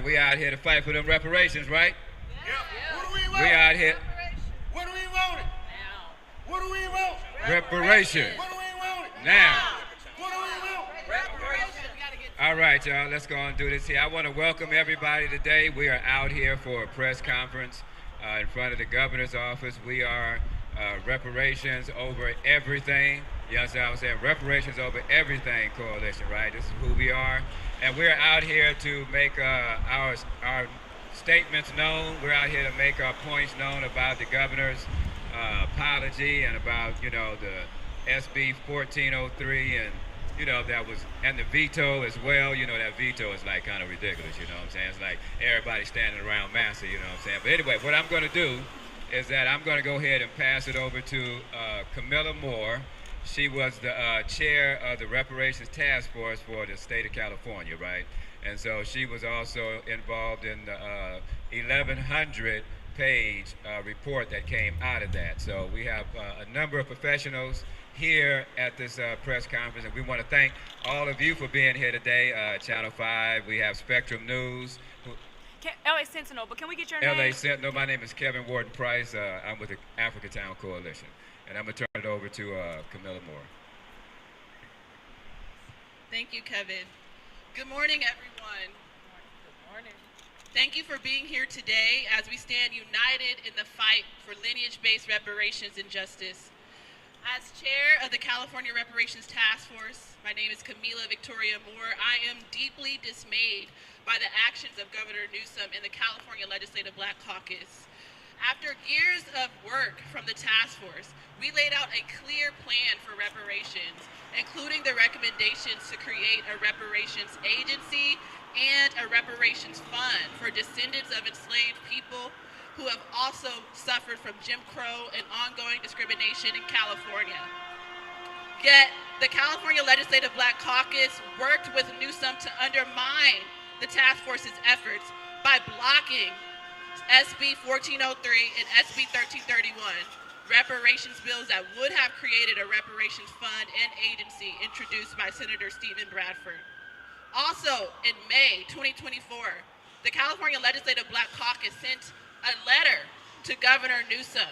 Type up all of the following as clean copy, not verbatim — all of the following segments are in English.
we out here to fight for them reparations, right? Yep. What do we want? We out here. What do we want? Now. What do we want? Reparations. What do we want? Now. What do we want? Reparations. All right, y'all, let's go and do this here. I want to welcome everybody today. We are out here for a press conference in front of the governor's office. We are Reparations Over Everything. You understand what I'm saying? Reparations Over Everything Coalition, right? This is who we are. And we're out here to make our statements known. We're out here to make our points known about the governor's apology and about, you know, the SB 1403 and, you know, and the veto as well. You know, that veto is like kind of ridiculous, you know what I'm saying? It's like everybody standing around Massa, you know what I'm saying? But anyway, what I'm going to do is that I'm going to go ahead and pass it over to Camilla Moore. She was the chair of the Reparations Task Force for the state of California, right? And so she was also involved in the 1,100-page report that came out of that. So we have a number of professionals here at this press conference, and we want to thank all of you for being here today. Channel 5, we have Spectrum News. LA Sentinel, but can we get your name? LA Sentinel, my name is Kevin Warden Price. I'm with the Africa Town Coalition. And I'm going to turn it over to Camilla Moore. Thank you, Kevin. Good morning, everyone. Good morning. Thank you for being here today as we stand united in the fight for lineage-based reparations and justice. As chair of the California Reparations Task Force, my name is Camila Victoria Moore. I am deeply dismayed by the actions of Governor Newsom and the California Legislative Black Caucus. After years of work from the task force, we laid out a clear plan for reparations, including the recommendations to create a reparations agency and a reparations fund for descendants of enslaved people who have also suffered from Jim Crow and ongoing discrimination in California. Yet, the California Legislative Black Caucus worked with Newsom to undermine the task force's efforts by blocking SB 1403 and SB 1331, reparations bills that would have created a reparations fund and agency introduced by Senator Stephen Bradford. Also, in May 2024, the California Legislative Black Caucus sent a letter to Governor Newsom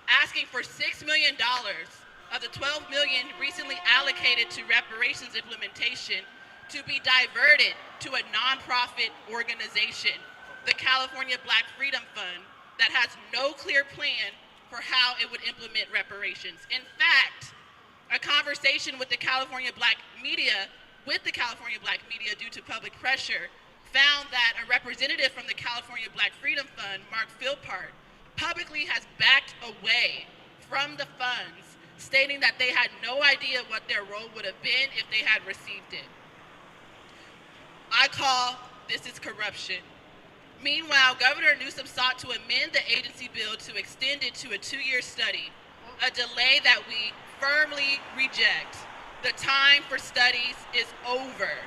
asking for $6 million of the $12 million recently allocated to reparations implementation to be diverted to a nonprofit organization, the California Black Freedom Fund, that has no clear plan for how it would implement reparations. In fact, a conversation with the California Black media, due to public pressure, found that a representative from the California Black Freedom Fund, Mark Philpart, publicly has backed away from the funds, stating that they had no idea what their role would have been if they had received it. I call this is corruption. Meanwhile, Governor Newsom sought to amend the agency bill to extend it to a 2-year study, a delay that we firmly reject. The time for studies is over.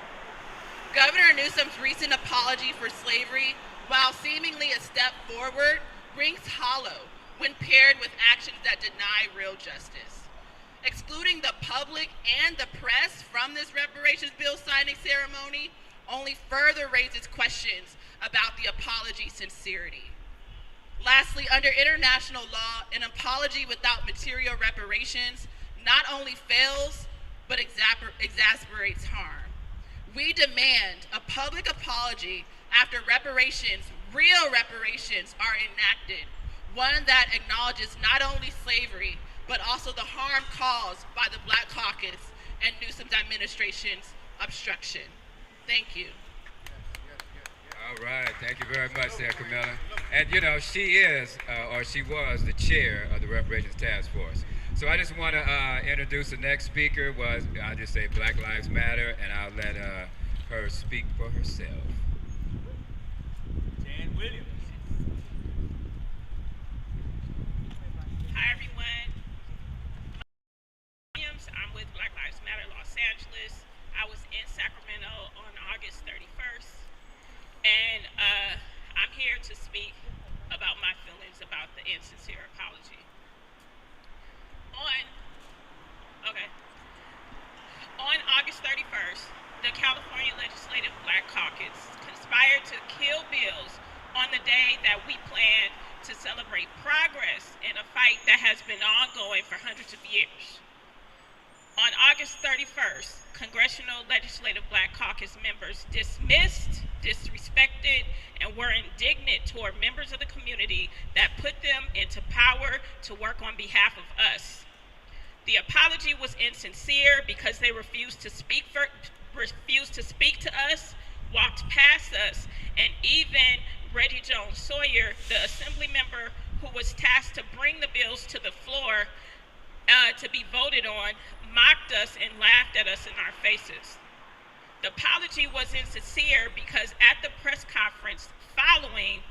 Governor Newsom's recent apology for slavery, while seemingly a step forward, rings hollow when paired with actions that deny real justice. Excluding the public and the press from this reparations bill signing ceremony only further raises questions about the apology's sincerity. Lastly, under international law, an apology without material reparations not only fails, but exasperates harm. We demand a public apology after reparations, real reparations, are enacted, one that acknowledges not only slavery, but also the harm caused by the Black Caucus and Newsom's administration's obstruction. Thank you. All right, thank you very much there, Camilla. And you know, she is, or she was, the chair of the Reparations Task Force. So I just want to introduce the next speaker. I'll just say Black Lives Matter, and I'll let her speak for herself. Jan Williams. Hi everyone. I'm with Black Lives Matter Los Angeles. I was in Sacramento on August 31st. And I'm here to speak about my feelings about the insincere apology. On August 31st, the California Legislative Black Caucus conspired conspired to kill bills on the day that we planned to celebrate progress in a fight that has been ongoing for hundreds of years. On August 31st, Congressional Legislative Black Caucus members dismissed, disrespected, and were indignant toward members of the community that put them into power to work on behalf of us. The apology was insincere because they refused to speak to us, walked past us, and even Reggie Jones Sawyer, the assembly member who was tasked to bring the bills to the floor to be voted on, mocked us and laughed at us in our faces. The apology was insincere because at the press conference following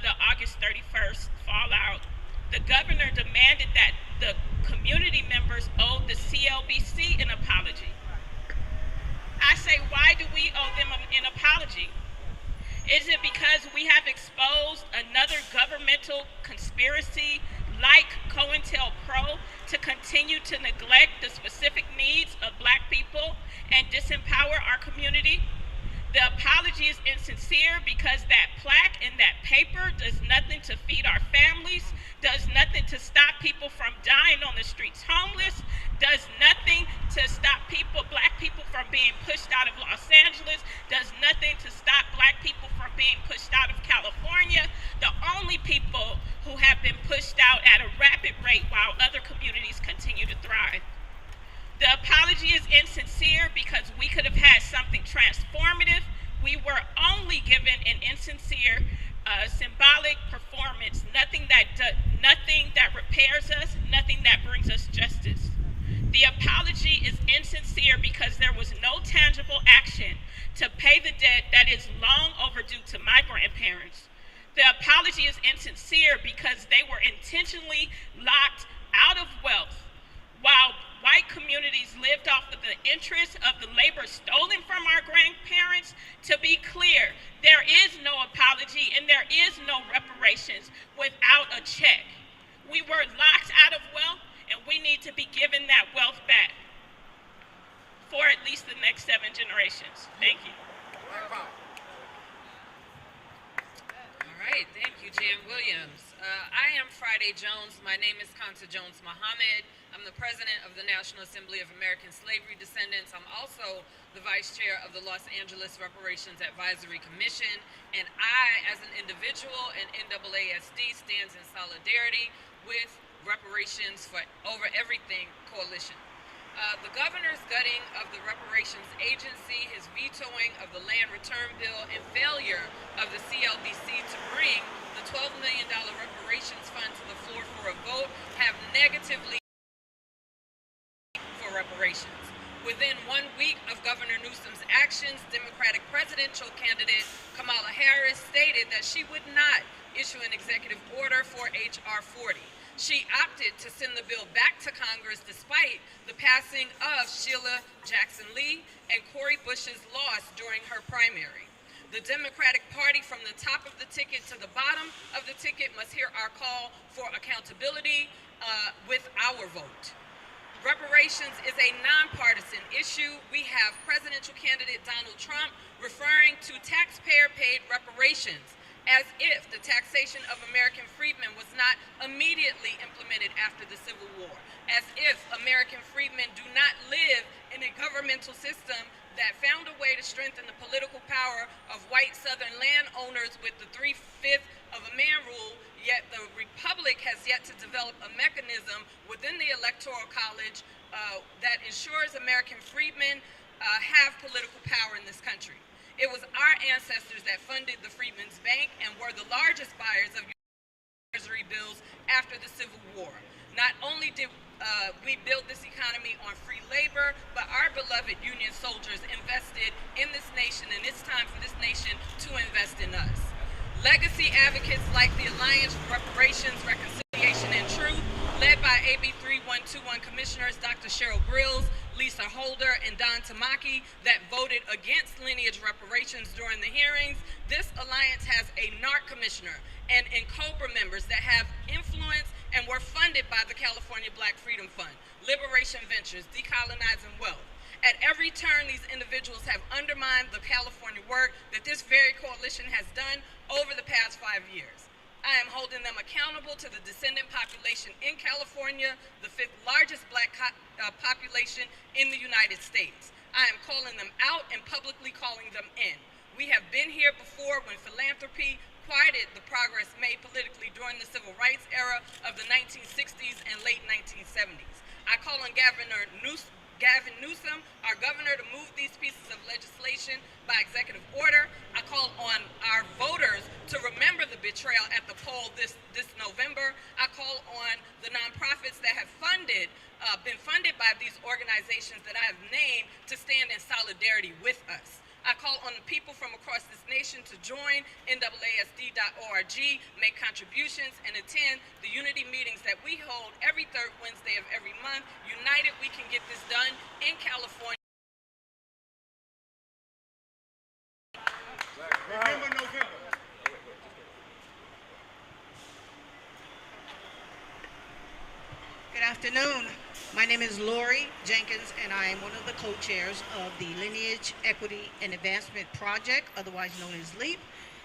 the August 31st fallout, the governor demanded that the community members owed the CLBC an apology. I say, why do we owe them an apology? Is it because we have exposed another governmental conspiracy like COINTELPRO to continue to neglect the specific needs of Black people and disempower our community? The apology is insincere because that plaque and that paper does nothing to feed our families, does nothing to stop people from dying on the streets homeless, does nothing to stop Black people from being pushed out of Los Angeles, does nothing to stop Black people from being pushed out of California, the only people who have been pushed out at a rapid rate while other communities continue to thrive. The apology is insincere because we could have had something transformative. We were only given an insincere, symbolic performance, nothing that repairs us, nothing that brings us justice. The apology is insincere because there was no tangible action to pay the debt that is long overdue to my grandparents. The apology is insincere because they were intentionally locked out of wealth while white communities lived off of the interest of the labor stolen from our grandparents. To be clear, there is no apology and there is no reparations without a check. We were locked out of wealth and we need to be given that wealth back for at least the next 7 generations. Thank you. All right, thank you, Jan Williams. I am Friday Jones. My name is Kanta Jones Muhammad. I'm the president of the National Assembly of American Slavery Descendants. I'm also the vice chair of the Los Angeles Reparations Advisory Commission. And I, as an individual and NAASD, stands in solidarity with Reparations for Over Everything Coalition. The governor's gutting of the Reparations Agency, his vetoing of the land return bill, and failure of the CLBC to bring the $12 million reparations fund to the floor for a vote have negatively for reparations. Within 1 week of Governor Newsom's actions, Democratic presidential candidate Kamala Harris stated that she would not issue an executive order for H.R. 40. She opted to send the bill back to Congress despite the passing of Sheila Jackson Lee and Cori Bush's loss during her primary. The Democratic Party, from the top of the ticket to the bottom of the ticket, must hear our call for accountability with our vote. Reparations is a nonpartisan issue. We have presidential candidate Donald Trump referring to taxpayer-paid reparations as if the taxation of American freedmen was not immediately implemented after the Civil War, as if American freedmen do not live in a governmental system that found a way to strengthen the political power of white Southern landowners with the 3/5 of a man rule, yet the Republic has yet to develop a mechanism within the Electoral College that ensures American freedmen have political power in this country. It was our ancestors that funded the Freedmen's Bank and were the largest buyers of Treasury bills after the Civil War. Not only did we build this economy on free labor, but our beloved Union soldiers invested in this nation, and it's time for this nation to invest in us. Legacy advocates like the Alliance for Reparations, Reconciliation, and Truth, led by AB 3121 Commissioners Dr. Cheryl Grills, Lisa Holder, and Don Tamaki, that voted against lineage reparations during the hearings. This alliance has a NARC commissioner and COBRA members that have influence and were funded by the California Black Freedom Fund, Liberation Ventures, Decolonizing Wealth. At every turn, these individuals have undermined the California work that this very coalition has done over the past 5 years. I am holding them accountable to the descendant population in California, the 5th largest black population in the United States. I am calling them out and publicly calling them in. We have been here before when philanthropy quieted the progress made politically during the civil rights era of the 1960s and late 1970s. I call on Gavin Newsom, our governor, to move these pieces of legislation by executive order. I call on our voters to remember the betrayal at the poll this November. I call on the nonprofits that have been funded by these organizations that I have named to stand in solidarity with us. I call on the people from across this nation to join NAASD.org, make contributions, and attend the unity meetings that we hold every third Wednesday of every month. United, we can get this done in California. Remember November. Good afternoon. My name is Lori Jenkins, and I am one of the co-chairs of the Lineage, Equity, and Advancement Project, otherwise known as LEAP,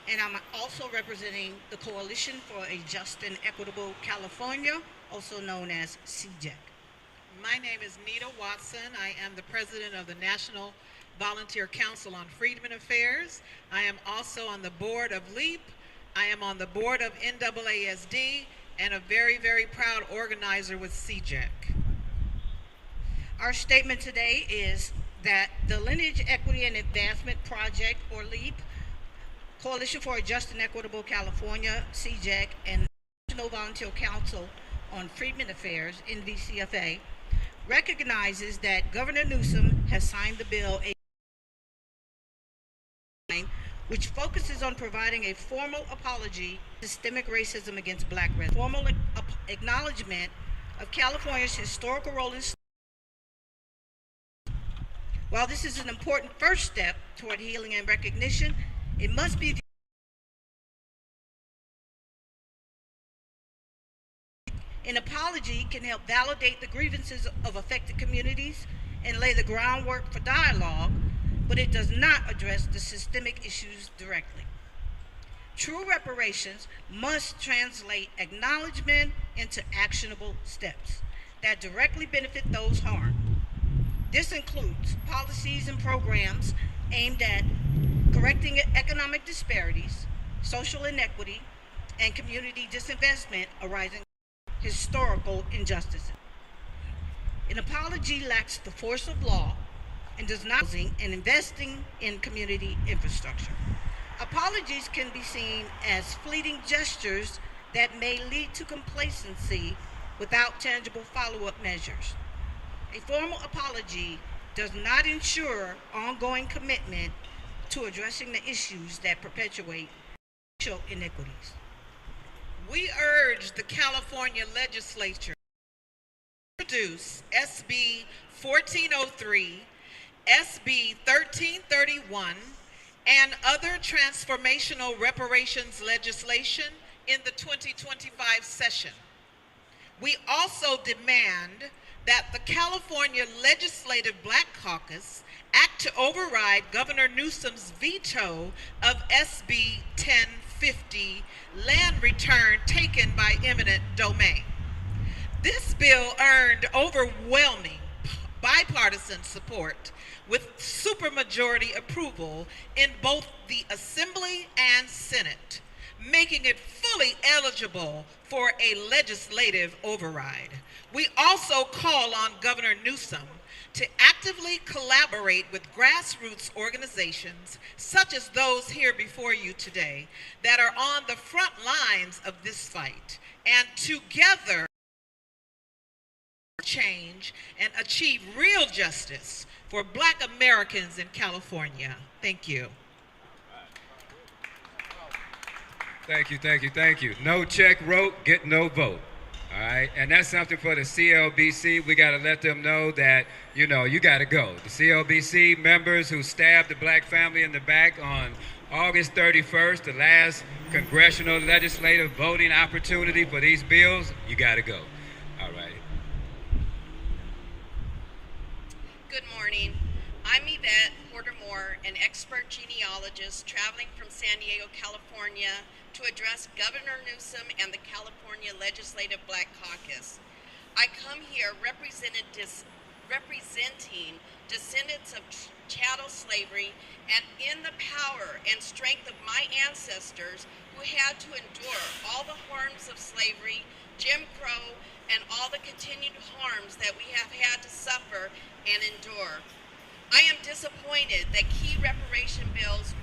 and I'm also representing the Coalition for a Just and Equitable California, also known as CJEC. My name is Nita Watson. I am the president of the National Volunteer Council on Freedmen Affairs. I am also on the board of LEAP. I am on the board of NAASD, and a very, very proud organizer with CJEC. Our statement today is that the Lineage, Equity, and Advancement Project, or LEAP, Coalition for a Just and Equitable California, CJEC, and National Volunteer Council on Freedmen Affairs, NVCFA, recognizes that Governor Newsom has signed the bill which focuses on providing a formal apology to systemic racism against black residents, formal acknowledgement of California's historical role in slavery. While this is an important first step toward healing and recognition, it must be an apology can help validate the grievances of affected communities and lay the groundwork for dialogue, but it does not address the systemic issues directly. True reparations must translate acknowledgement into actionable steps that directly benefit those harmed. This includes policies and programs aimed at correcting economic disparities, social inequity, and community disinvestment arising from historical injustices. An apology lacks the force of law and does not investing in community infrastructure. Apologies can be seen as fleeting gestures that may lead to complacency without tangible follow-up measures. A formal apology does not ensure ongoing commitment to addressing the issues that perpetuate social inequities. We urge the California legislature to introduce SB 1403, SB 1331, and other transformational reparations legislation in the 2025 session. We also demand that the California Legislative Black Caucus act to override Governor Newsom's veto of SB 1050, land return taken by eminent domain. This bill earned overwhelming bipartisan support with supermajority approval in both the Assembly and Senate, making it fully eligible for a legislative override. We also call on Governor Newsom to actively collaborate with grassroots organizations, such as those here before you today, that are on the front lines of this fight, and together change and achieve real justice for Black Americans in California. Thank you. Thank you, thank you, thank you. No check wrote, get no vote. All right, and that's something for the CLBC. We got to let them know that, you know, you got to go. The CLBC members who stabbed the black family in the back on August 31st, the last congressional legislative voting opportunity for these bills, you got to go. All right. Good morning. I'm Yvette Porter-Moore, an expert genealogist traveling from San Diego, California to address Governor Newsom and the California Legislative Black Caucus. I come here representing descendants of chattel slavery and in the power and strength of my ancestors who had to endure all the harms of slavery, Jim Crow, and all the continued harms that we have had to suffer and endure. I am disappointed that key reparation bills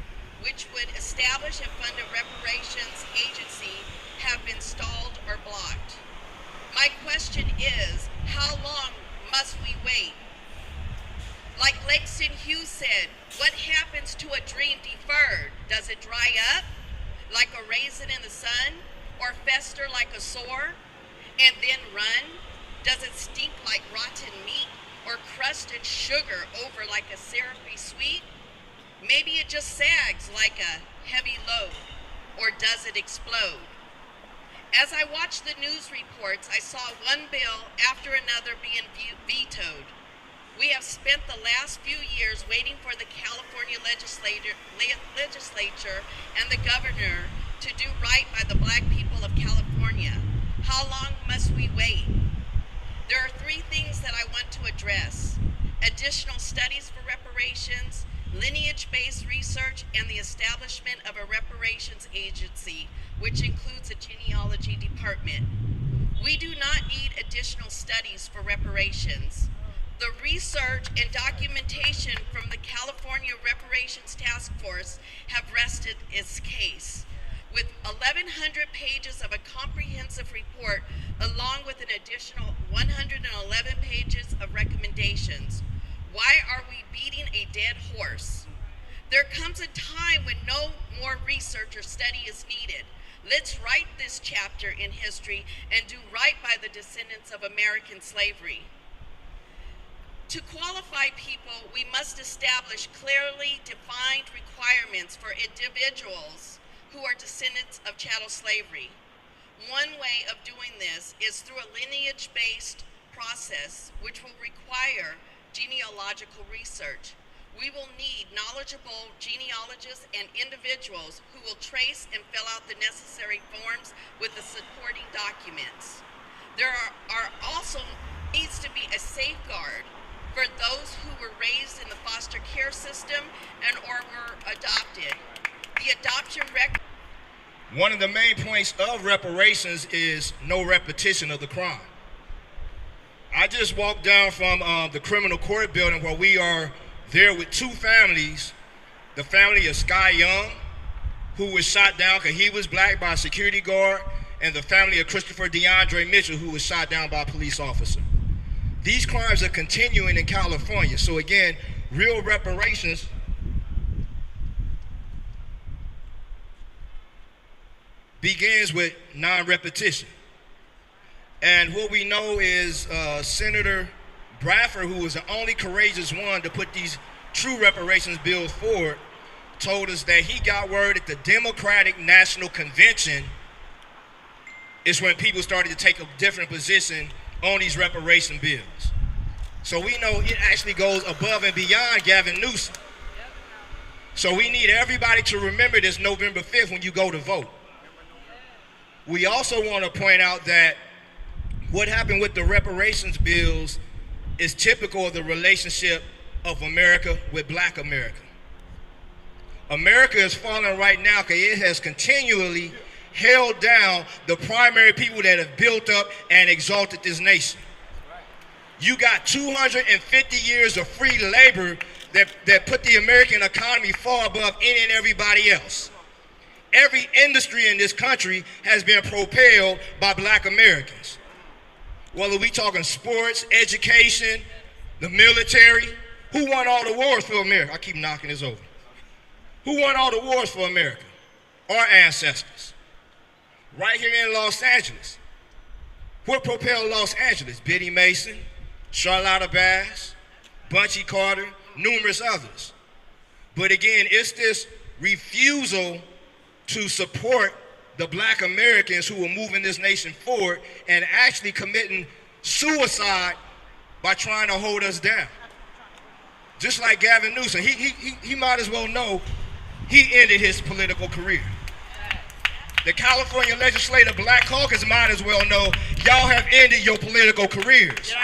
which would establish and fund a reparations agency have been stalled or blocked. My question is, how long must we wait? Like Langston Hughes said, what happens to a dream deferred? Does it dry up like a raisin in the sun, or fester like a sore, and then run? Does it stink like rotten meat, or crusted sugar over like a syrupy sweet? Maybe it just sags like a heavy load, or does it explode? As I watched the news reports, I saw one bill after another being vetoed. We have spent the last few years waiting for the California legislature and the governor to do right by the black people of California. How long must we wait? There are three things that I want to address: additional studies for reparations, lineage-based research, and the establishment of a reparations agency, which includes a genealogy department. We do not need additional studies for reparations. The research and documentation from the California Reparations Task Force have rested its case, with 1,100 pages of a comprehensive report, along with an additional 111 pages of recommendations. Why are we beating a dead horse? There comes a time when no more research or study is needed. Let's write this chapter in history and do right by the descendants of American slavery. To qualify people, we must establish clearly defined requirements for individuals who are descendants of chattel slavery. One way of doing this is through a lineage-based process, which will require genealogical research. We will need knowledgeable genealogists and individuals who will trace and fill out the necessary forms with the supporting documents. There are also needs to be a safeguard for those who were raised in the foster care system and or were adopted. The adoption record. One of the main points of reparations is no repetition of the crime. I just walked down from the criminal court building where we are there with two families. The family of Sky Young, who was shot down because he was black by a security guard, and the family of Christopher DeAndre Mitchell, who was shot down by a police officer. These crimes are continuing in California. So again, real reparations begins with non-repetition. And what we know is Senator Bradford, who was the only courageous one to put these true reparations bills forward, told us that he got word at the Democratic National Convention is when people started to take a different position on these reparation bills. So we know it actually goes above and beyond Gavin Newsom. So we need everybody to remember this November 5th when you go to vote. We also want to point out that what happened with the reparations bills is typical of the relationship of America with Black America. America is falling right now because it has continually held down the primary people that have built up and exalted this nation. You got 250 years of free labor that put the American economy far above any and everybody else. Every industry in this country has been propelled by Black Americans. Whether we talking sports, education, the military, who won all the wars for America? I keep knocking this over. Who won all the wars for America? Our ancestors. Right here in Los Angeles. What propelled Los Angeles? Biddy Mason, Charlotta Bass, Bunchy Carter, numerous others. But again, it's this refusal to support the Black Americans who are moving this nation forward and actually committing suicide by trying to hold us down. just like Gavin Newsom, he might as well know he ended his political career. The California Legislative Black Caucus might as well know y'all have ended your political careers.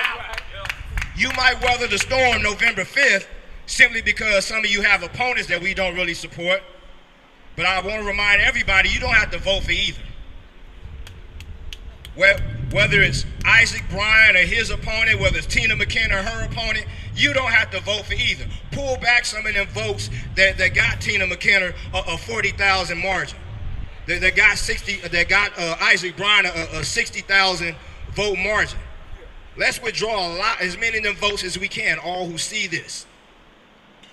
You might weather the storm November 5th simply because some of you have opponents that we don't really support. But I want to remind everybody, you don't have to vote for either. Whether it's Isaac Bryan or his opponent, whether it's Tina McKenna or her opponent, you don't have to vote for either. Pull back some of them votes that got Tina McKenna a 40,000 margin. That got Isaac Bryan a 60,000 vote margin. Let's withdraw as many of them votes as we can, all who see this.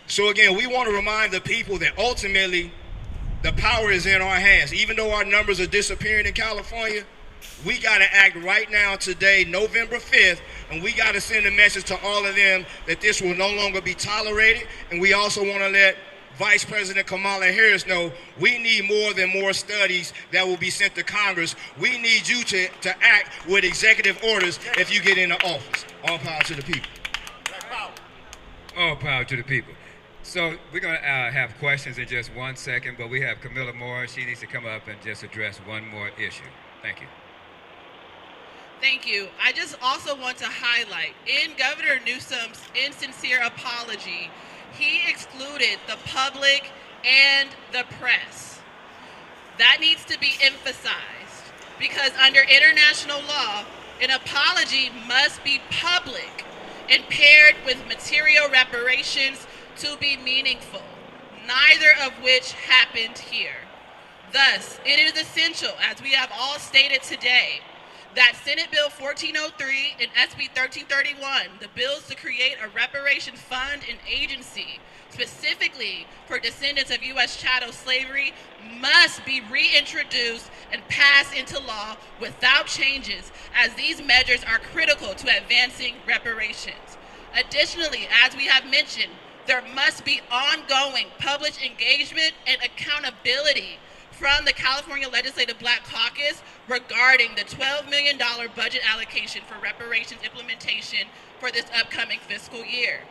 So again, we want to remind the people that ultimately the power is in our hands. Even though our numbers are disappearing in California, we got to act right now today, November 5th, and we got to send a message to all of them that this will no longer be tolerated. And we also want to let Vice President Kamala Harris know we need more than more studies that will be sent to Congress. We need you to act with executive orders if you get into office. All power to the people. All power to the people. So we're going to have questions in just 1 second, but we have Camilla Moore. She needs to come up and just address one more issue. Thank you. Thank you. I just also want to highlight, in Governor Newsom's insincere apology, he excluded the public and the press. That needs to be emphasized because under international law, an apology must be public and paired with material reparations to be meaningful, neither of which happened here. Thus, it is essential, as we have all stated today, that Senate Bill 1403 and SB 1331, the bills to create a reparation fund and agency specifically for descendants of U.S. chattel slavery, must be reintroduced and passed into law without changes, as these measures are critical to advancing reparations. Additionally, as we have mentioned, there must be ongoing public engagement and accountability from the California Legislative Black Caucus regarding the $12 million budget allocation for reparations implementation for this upcoming fiscal year.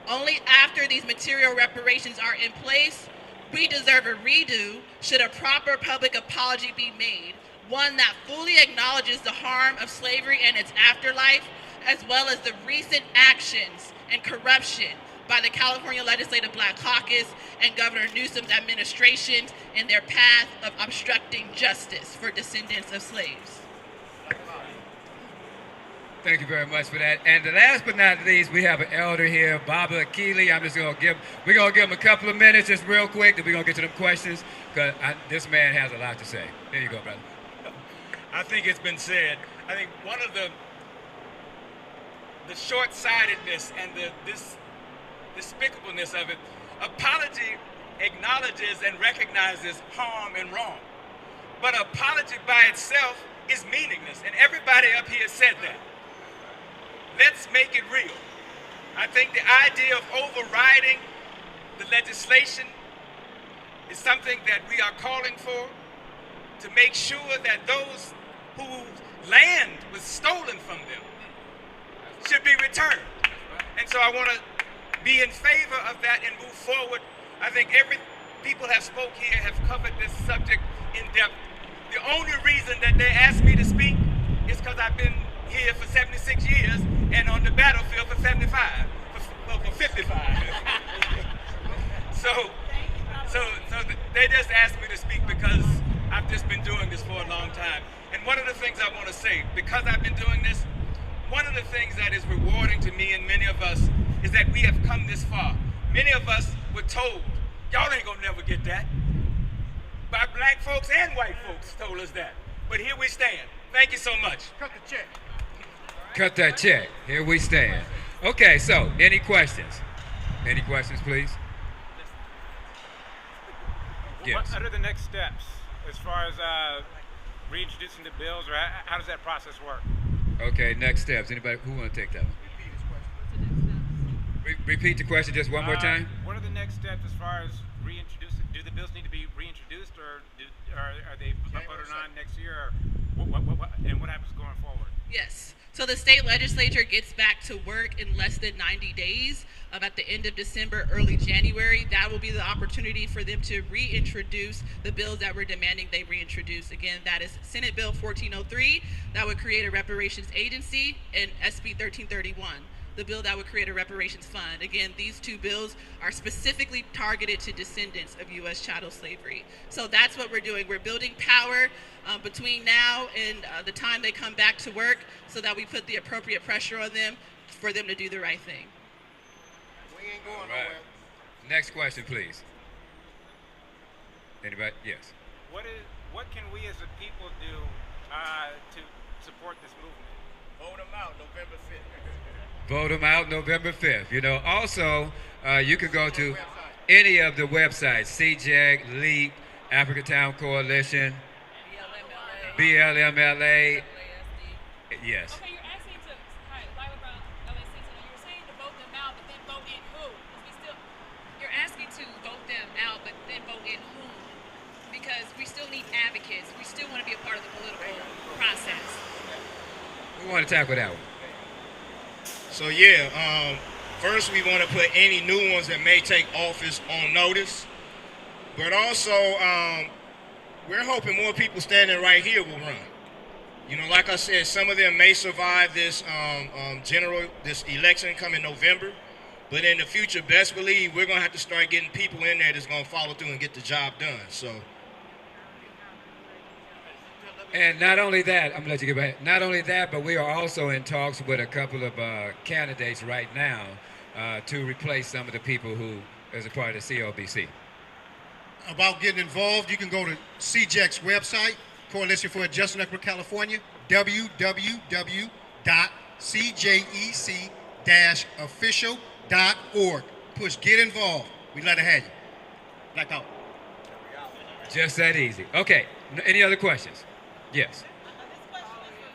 Only after these material reparations are in place, we deserve a redo should a proper public apology be made, one that fully acknowledges the harm of slavery and its afterlife, as well as the recent actions and corruption by the California Legislative Black Caucus and Governor Newsom's administration in their path of obstructing justice for descendants of slaves. Thank you very much for that. And last but not least, we have an elder here, Baba Akili. We're gonna give him a couple of minutes, just real quick, then we're gonna get to them questions, because this man has a lot to say. There you go, brother. I think it's been said. I think one of the short-sightedness and the despicableness of it, apology acknowledges and recognizes harm and wrong. But apology by itself is meaningless, and everybody up here said that. Let's make it real. I think the idea of overriding the legislation is something that we are calling for to make sure that those whose land was stolen from them should be returned. And so I want to be in favor of that and move forward. I think people have spoke here have covered this subject in depth. The only reason that they asked me to speak is because I've been here for 76 years and on the battlefield for 55, for 55. so they just asked me to speak because I've just been doing this for a long time. And one of the things I want to say, because I've been doing this, one of the things that is rewarding to me and many of us is that we have come this far. Many of us were told, y'all ain't gonna never get that. By black folks and white folks told us that. But here we stand. Thank you so much. Cut the check. Cut that check. Here we stand. Okay, so any questions? Any questions, please? Yes. What are the next steps as far as reintroducing the bills, or how does that process work? Okay, next steps. Anybody who want to take that one? Repeat the question just one more time. What are the next steps as far as reintroducing? Do the bills need to be reintroduced, or are they voted on next year? Or and what happens going forward? Yes. So the state legislature gets back to work in less than 90 days. At the end of December, early January, that will be the opportunity for them to reintroduce the bills that we're demanding they reintroduce. Again, that is Senate Bill 1403, that would create a reparations agency, and SB 1331, the bill that would create a reparations fund. Again, these two bills are specifically targeted to descendants of U.S. chattel slavery. So that's what we're doing. We're building power between now and the time they come back to work, so that we put the appropriate pressure on them for them to do the right thing. We ain't going Right. nowhere. Next question, please. Anybody? Yes. What can we as a people do to support this movement? Vote them out November 5th. Vote them out November 5th. You know, also, you can go to any of the websites, CJEG, LEAP, African Town Coalition, BLMLA. Yes. Okay, you're asking to, hi, Lila Brown, LA Sentinel, you're saying to vote them out, but then vote in who? You're asking to vote them out, but then vote in whom? Because we still need advocates. We still want to be a part of the political process. We want to tackle that one. So yeah, first we want to put any new ones that may take office on notice, but also we're hoping more people standing right here will run. You know, like I said, some of them may survive this this election coming November, but in the future, best believe we're gonna have to start getting people in there that's gonna follow through and get the job done. So. And not only that, I'm gonna let you get back. Not only that, but we are also in talks with a couple of candidates right now to replace some of the people who is a part of the COBC. About getting involved, you can go to CJEC's website, Coalition for a Just and Equitable California, www.cjec-official.org. Push get involved. We'd love to have you. Black out. Just that easy. Okay, any other questions? Yes. This question is for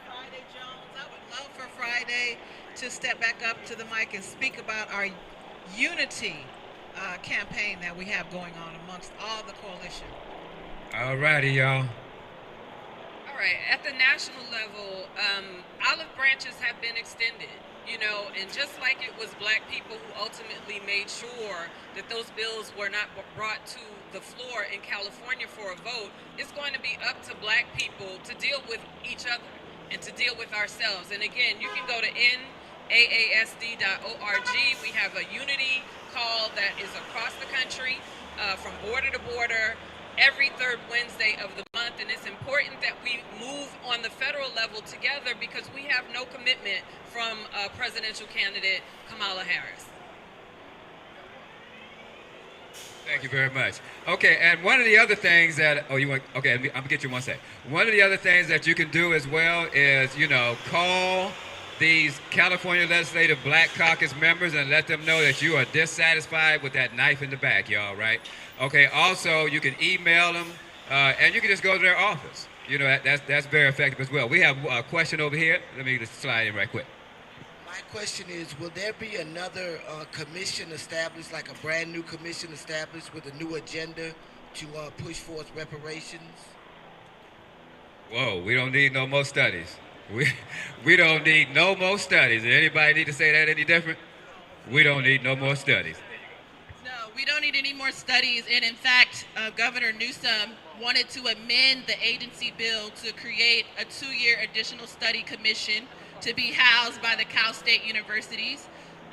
Friday Jones. I would love for Friday to step back up to the mic and speak about our unity campaign that we have going on amongst all the coalition. All righty, y'all. All right, at the national level, olive branches have been extended, you know, and just like it was black people who ultimately made sure that those bills were not brought to the floor in California for a vote, it's going to be up to black people to deal with each other and to deal with ourselves. And again, you can go to naasd.org. We have a unity call that is across the country, from border to border, every third Wednesday of the month, and it's important that we move on the federal level together because we have no commitment from presidential candidate Kamala Harris. Thank you very much. Okay, and one of the other things that, I'm gonna get you one sec. One of the other things that you can do as well is, you know, call these California Legislative Black Caucus members and let them know that you are dissatisfied with that knife in the back, y'all, right? Okay, also, you can email them, and you can just go to their office. You know, that's very effective as well. We have a question over here. Let me just slide in right quick. My question is, will there be another commission established, like a brand new commission established with a new agenda to push forth reparations? Whoa, we don't need no more studies. We don't need no more studies. Does anybody need to say that any different? We don't need no more studies. No, we don't need any more studies. And in fact, Governor Newsom wanted to amend the agency bill to create a 2-year additional study commission to be housed by the Cal State universities.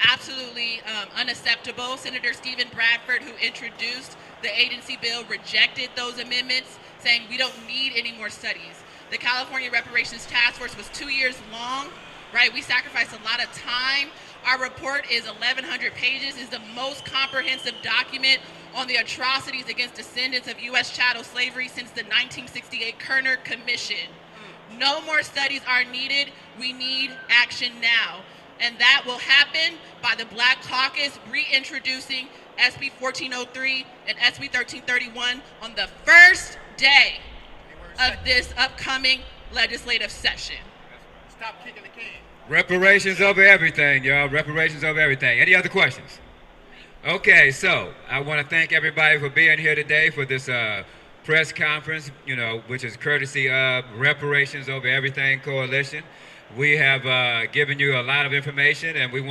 Absolutely unacceptable. Senator Stephen Bradford, who introduced the agency bill, rejected those amendments, saying we don't need any more studies. The California Reparations Task Force was 2 years long, right? We sacrificed a lot of time. Our report is 1,100 pages, is the most comprehensive document on the atrocities against descendants of U.S. chattel slavery since the 1968 Kerner Commission. No more studies are needed. We need action now. And that will happen by the Black Caucus reintroducing SB 1403 and SB 1331 on the first day of this upcoming legislative session. Stop kicking the can. Reparations over everything, y'all. Reparations over everything. Any other questions? Okay, so I want to thank everybody for being here today for this press conference, which is courtesy of Reparations Over Everything Coalition. We have given you a lot of information, and we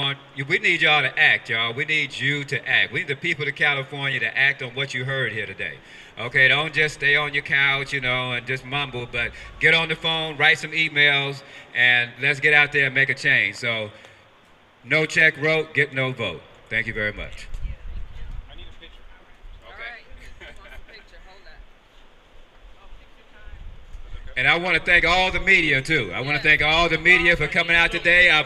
need y'all to act, y'all. We need you to act. We need the people of California to act on what you heard here today. Okay, don't just stay on your couch, and just mumble, but get on the phone, write some emails, and let's get out there and make a change. So, no check wrote, get no vote. Thank you very much. And I want to thank all the media, too. I want to thank all the media for coming out today. I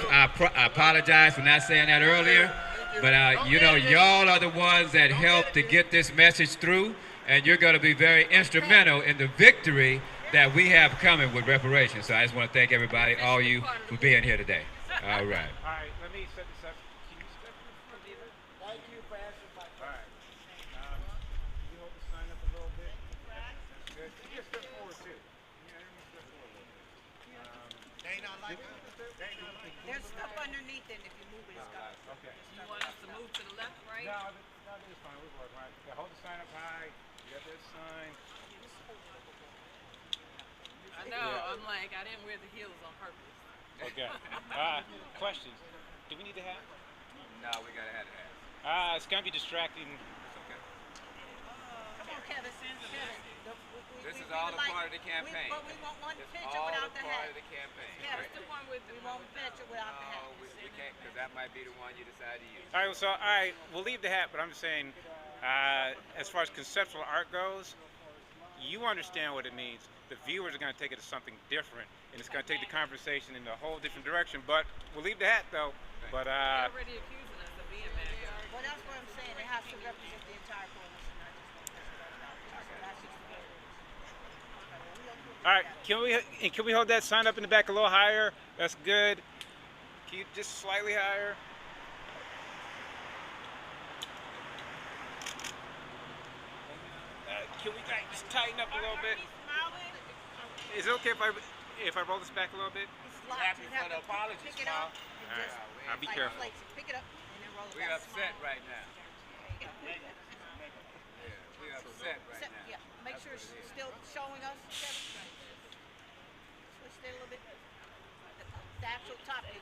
apologize for not saying that earlier. But, y'all are the ones that helped to get this message through. And you're going to be very instrumental in the victory that we have coming with reparations. So I just want to thank everybody, all you, for being here today. All right. All right, let me set this up. Can you step forward? Thank you for answering my question. All right. Can you hold the sign up a little bit? That's good. You just step forward, too. Yeah, everyone step forward a little bit. They not like There's stuff underneath it if you move it. It's got Okay. You want us to move to the left, right? No, this is fine. We're working right. Okay, hold the sign up high. You got that sign. I know. I'm like, I didn't wear the heels on purpose. Okay. Questions? Do we need to have? No, we got to have it. It's going to be distracting. Come on, Kevin. This is all a part of the campaign. But we want one It's picture all without a the part hat. of the campaign. Kevin, Right? the one with we want a picture without the hat. No, we can't, because that might be the one you decide to use. All right, we'll leave the hat, but I'm just saying, as far as conceptual art goes, you understand what it means. The viewers are going to take it as something different, and it's going to take the conversation in a whole different direction. But we'll leave the hat, though. But They're already accusing us of being MAGA. Well, that's what I'm saying. It has to represent the entire coalition, not just one person. all right, can we hold that sign up in the back a little higher? That's good. Can you just slightly higher? Can we just tighten up a little bit? Is it okay if I roll this back a little bit? Happy for the apology, smile. I'll be careful. Pick it up and then roll it We're back. upset right now. Yeah, we're upset right now. Yeah, make sure it's still showing us, Kevin. Switch it a little bit. The actual top unit.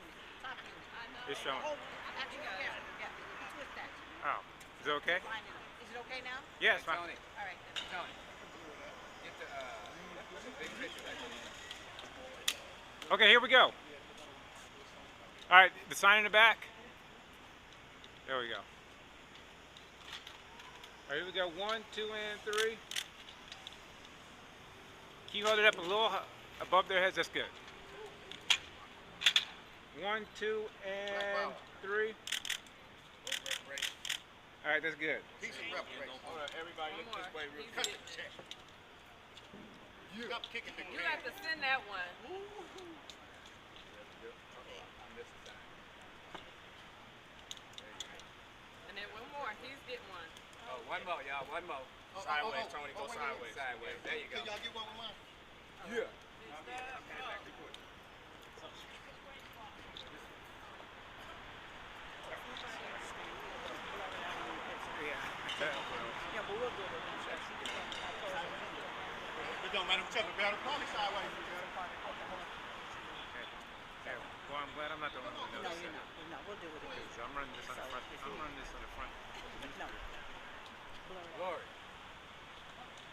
It's showing. Actually, yeah. Twist that. Oh, is it okay? Is it okay now? Yeah, it's fine. Tony, All right. Tony, get the big picture right there. Okay, here we go. All right, the sign in the back. There we go. All right, here we go. 1, 2, and 3. Can you hold it up a little above their heads? That's good. 1, 2, and 3. All right, that's good. Peace and reparations. Hold on, everybody look this way real quick. Check. Stop kicking the You can. have to send that one. And then one more. He's getting one. Oh, one more, y'all. One more. Sideways, Tony. Go sideways. Sideways. There you go. Can y'all get one with mine? Yeah. It don't matter whichever. Better probably sideways. Well, I'm glad I'm not the one who knows. No, you're not. No, we'll do it again. I'm running this on the front. I'm running this on the front. No. Glory.